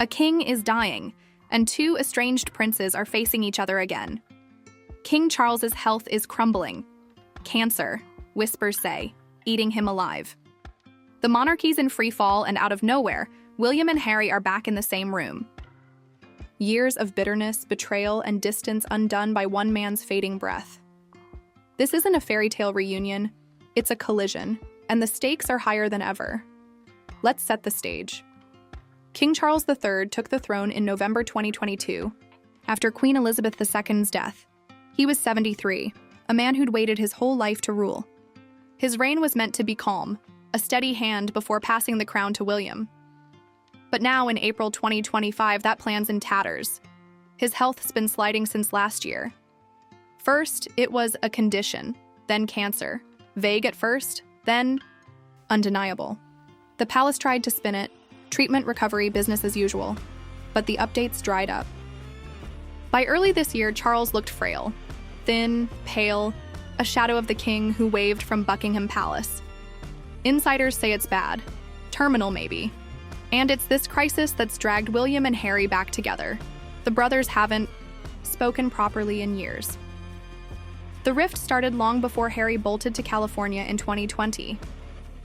A king is dying, and two estranged princes are facing each other again. King Charles's health is crumbling. Cancer, whispers say, eating him alive. The monarchy's in free fall, and out of nowhere, William and Harry are back in the same room. Years of bitterness, betrayal, and distance undone by one man's fading breath. This isn't a fairy tale reunion, it's a collision, and the stakes are higher than ever. Let's set the stage. King Charles III took the throne in November 2022, after Queen Elizabeth II's death. He was 73, a man who'd waited his whole life to rule. His reign was meant to be calm, a steady hand before passing the crown to William. But now, in April 2025, that plan's in tatters. His health's been sliding since last year. First, it was a condition, then cancer. Vague at first, then undeniable. The palace tried to spin it, treatment, recovery, business as usual, but the updates dried up. By early this year, Charles looked frail, thin, pale, a shadow of the king who waved from Buckingham Palace. Insiders say it's bad, terminal maybe, and it's this crisis that's dragged William and Harry back together. The brothers haven't spoken properly in years. The rift started long before Harry bolted to California in 2020.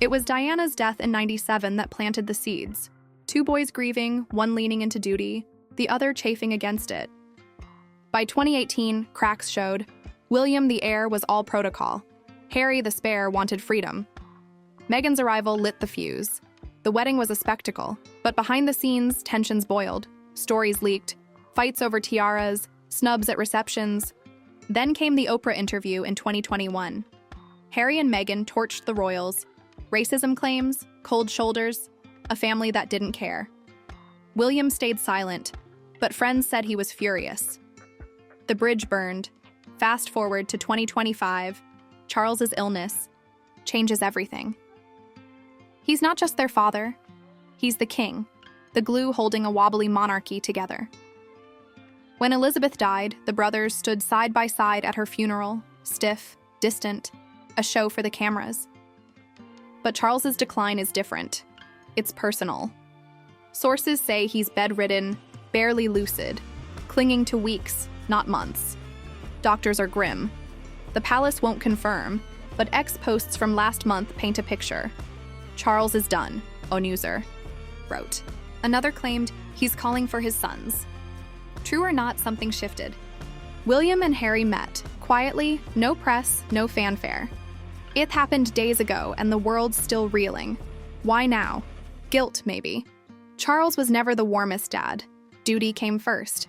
It was Diana's death in '97 that planted the seeds. Two boys grieving, one leaning into duty, the other chafing against it. By 2018, cracks showed. William, the heir, was all protocol. Harry, the spare, wanted freedom. Meghan's arrival lit the fuse. The wedding was a spectacle, but behind the scenes, tensions boiled. Stories leaked, fights over tiaras, snubs at receptions. Then came the Oprah interview in 2021. Harry and Meghan torched the royals. Racism claims, cold shoulders, a family that didn't care. William stayed silent, but friends said he was furious. The bridge burned. Fast forward to 2025, Charles's illness changes everything. He's not just their father, he's the king, the glue holding a wobbly monarchy together. When Elizabeth died, the brothers stood side by side at her funeral, stiff, distant, a show for the cameras. But Charles's decline is different. It's personal. Sources say he's bedridden, barely lucid, clinging to weeks, not months. Doctors are grim. The palace won't confirm, but ex-posts from last month paint a picture. Charles is done, Onuser wrote. Another claimed he's calling for his sons. True or not, something shifted. William and Harry met, quietly, no press, no fanfare. It happened days ago, and the world's still reeling. Why now? Guilt, maybe. Charles was never the warmest dad. Duty came first.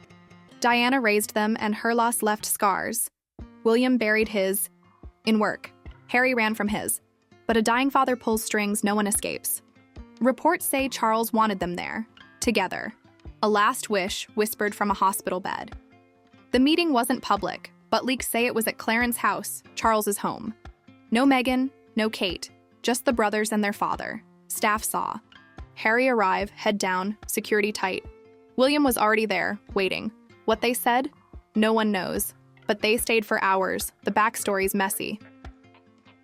Diana raised them, and her loss left scars. William buried his in work. Harry ran from his. But a dying father pulls strings no one escapes. Reports say Charles wanted them there, together. A last wish whispered from a hospital bed. The meeting wasn't public, but leaks say it was at Clarence's house, Charles's home. No Meghan, no Kate, just the brothers and their father. Staff saw. Harry arrive, head down, security tight. William was already there, waiting. What they said? No one knows. But they stayed for hours. The backstory's messy.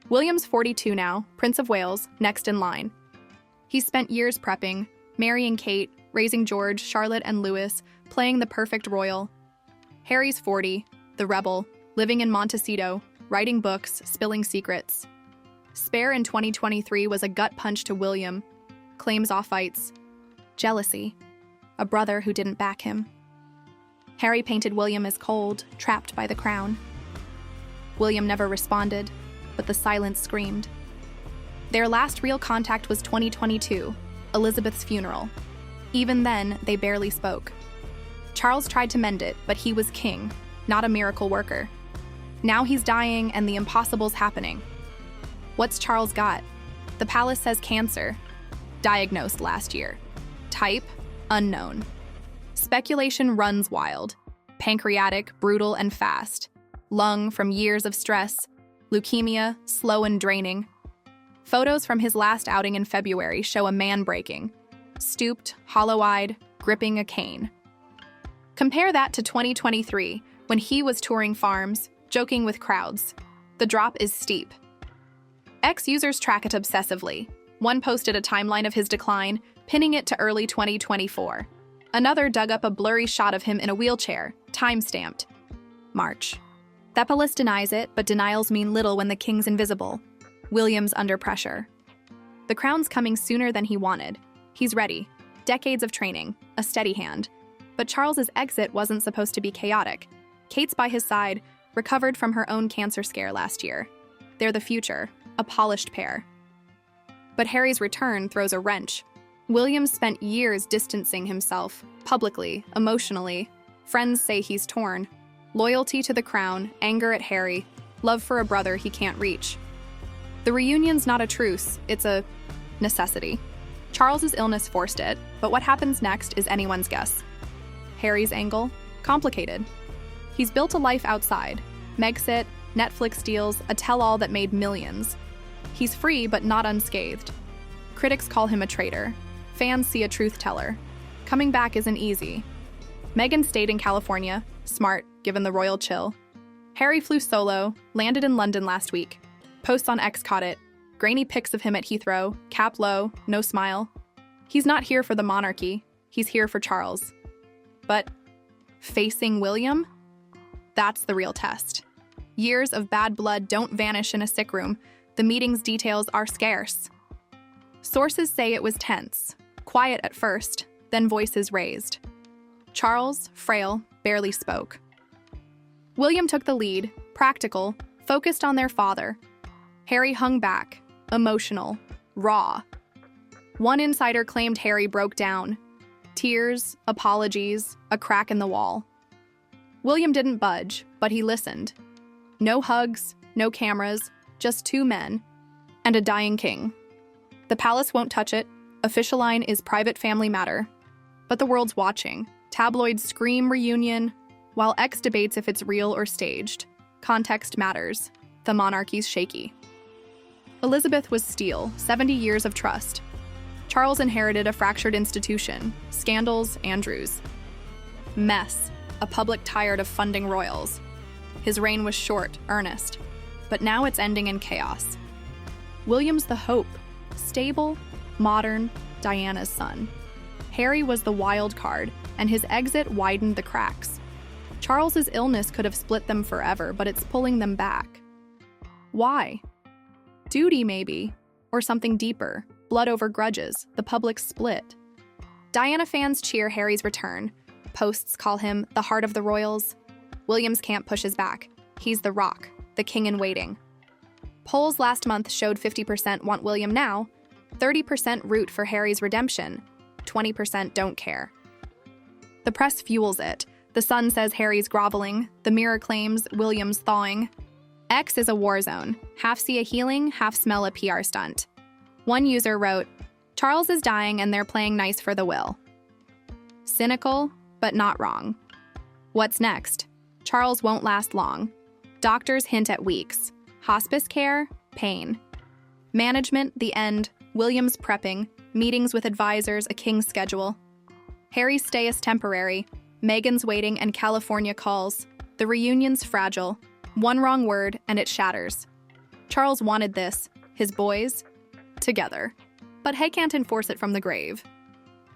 William's 42 now, Prince of Wales, next in line. He's spent years prepping, marrying Kate, raising George, Charlotte, and Louis, playing the perfect royal. Harry's 40, the rebel, living in Montecito, writing books, spilling secrets. Spare in 2023 was a gut punch to William, claims off-fights, jealousy, a brother who didn't back him. Harry painted William as cold, trapped by the crown. William never responded, but the silence screamed. Their last real contact was 2022, Elizabeth's funeral. Even then, they barely spoke. Charles tried to mend it, but he was king, not a miracle worker. Now he's dying and the impossible's happening. What's Charles got? The palace says cancer. Diagnosed last year. Type, unknown. Speculation runs wild. Pancreatic, brutal, and fast. Lung from years of stress. Leukemia, slow and draining. Photos from his last outing in February show a man breaking. Stooped, hollow-eyed, gripping a cane. Compare that to 2023, when he was touring farms, joking with crowds. The drop is steep. Ex-users track it obsessively. One posted a timeline of his decline, pinning it to early 2024. Another dug up a blurry shot of him in a wheelchair, time-stamped. March. Thepolis denies it, but denials mean little when the king's invisible. William's under pressure. The crown's coming sooner than he wanted. He's ready. Decades of training, a steady hand. But Charles's exit wasn't supposed to be chaotic. Kate's by his side, recovered from her own cancer scare last year. They're the future, a polished pair. But Harry's return throws a wrench. William spent years distancing himself, publicly, emotionally. Friends say he's torn. Loyalty to the crown, anger at Harry, love for a brother he can't reach. The reunion's not a truce, it's a necessity. Charles's illness forced it, but what happens next is anyone's guess. Harry's angle? Complicated. He's built a life outside. Megxit, Netflix deals, a tell-all that made millions. He's free but not unscathed. Critics call him a traitor. Fans see a truth teller. Coming back isn't easy. Meghan stayed in California, smart, given the royal chill. Harry flew solo, landed in London last week. Posts on X caught it. Grainy pics of him at Heathrow, cap low, no smile. He's not here for the monarchy, he's here for Charles. But facing William? That's the real test. Years of bad blood don't vanish in a sick room. The meeting's details are scarce. Sources say it was tense, quiet at first, then voices raised. Charles, frail, barely spoke. William took the lead, practical, focused on their father. Harry hung back, emotional, raw. One insider claimed Harry broke down. Tears, apologies, a crack in the wall. William didn't budge, but he listened. No hugs, no cameras, just two men, and a dying king. The palace won't touch it. Official line is private family matter. But the world's watching. Tabloids scream reunion, while X debates if it's real or staged. Context matters. The monarchy's shaky. Elizabeth was steel, 70 years of trust. Charles inherited a fractured institution. Scandals, Andrews. Mess, a public tired of funding royals. His reign was short, earnest. But now it's ending in chaos. William's the hope. Stable, modern, Diana's son. Harry was the wild card, and his exit widened the cracks. Charles's illness could have split them forever, but it's pulling them back. Why? Duty, maybe, or something deeper. Blood over grudges, the public split. Diana fans cheer Harry's return. Posts call him the heart of the royals. William's camp pushes back. He's the rock, the king in waiting. Polls last month showed 50% want William now, 30% root for Harry's redemption, 20% don't care. The press fuels it. The Sun says Harry's groveling. The Mirror claims William's thawing. X is a war zone. Half see a healing, half smell a PR stunt. One user wrote, Charles is dying and they're playing nice for the will. Cynical, but not wrong. What's next? Charles won't last long. Doctors hint at weeks. Hospice care, pain. Management, the end. William's prepping. Meetings with advisors, a king's schedule. Harry's stay is temporary. Meghan's waiting and California calls. The reunion's fragile. One wrong word and it shatters. Charles wanted this, his boys, together. But he can't enforce it from the grave.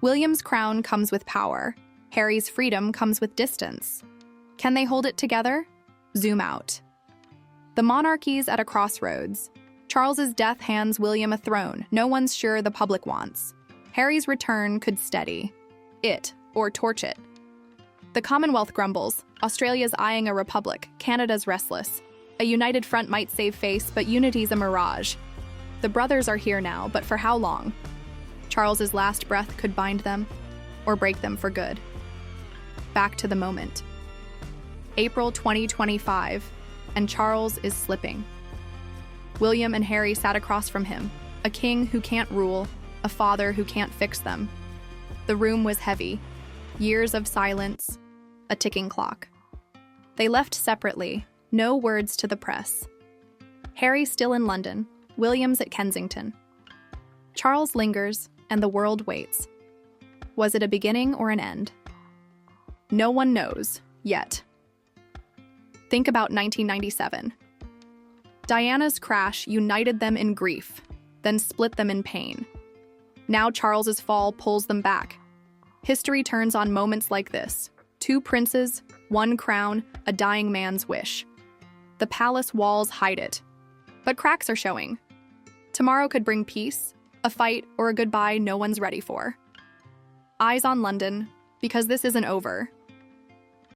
William's crown comes with power. Harry's freedom comes with distance. Can they hold it together? Zoom out. The monarchy's at a crossroads. Charles's death hands William a throne no one's sure the public wants. Harry's return could steady it or torch it. The Commonwealth grumbles. Australia's eyeing a republic. Canada's restless. A united front might save face, but unity's a mirage. The brothers are here now, but for how long? Charles's last breath could bind them or break them for good. Back to the moment. April 2025, and Charles is slipping. William and Harry sat across from him, a king who can't rule, a father who can't fix them. The room was heavy, years of silence, a ticking clock. They left separately, no words to the press. Harry still in London, William's at Kensington. Charles lingers, and the world waits. Was it a beginning or an end? No one knows, yet. Think about 1997. Diana's crash united them in grief, then split them in pain. Now Charles's fall pulls them back. History turns on moments like this. 2 princes, 1 crown, a dying man's wish. The palace walls hide it, but cracks are showing. Tomorrow could bring peace, a fight, or a goodbye no one's ready for. Eyes on London, because this isn't over.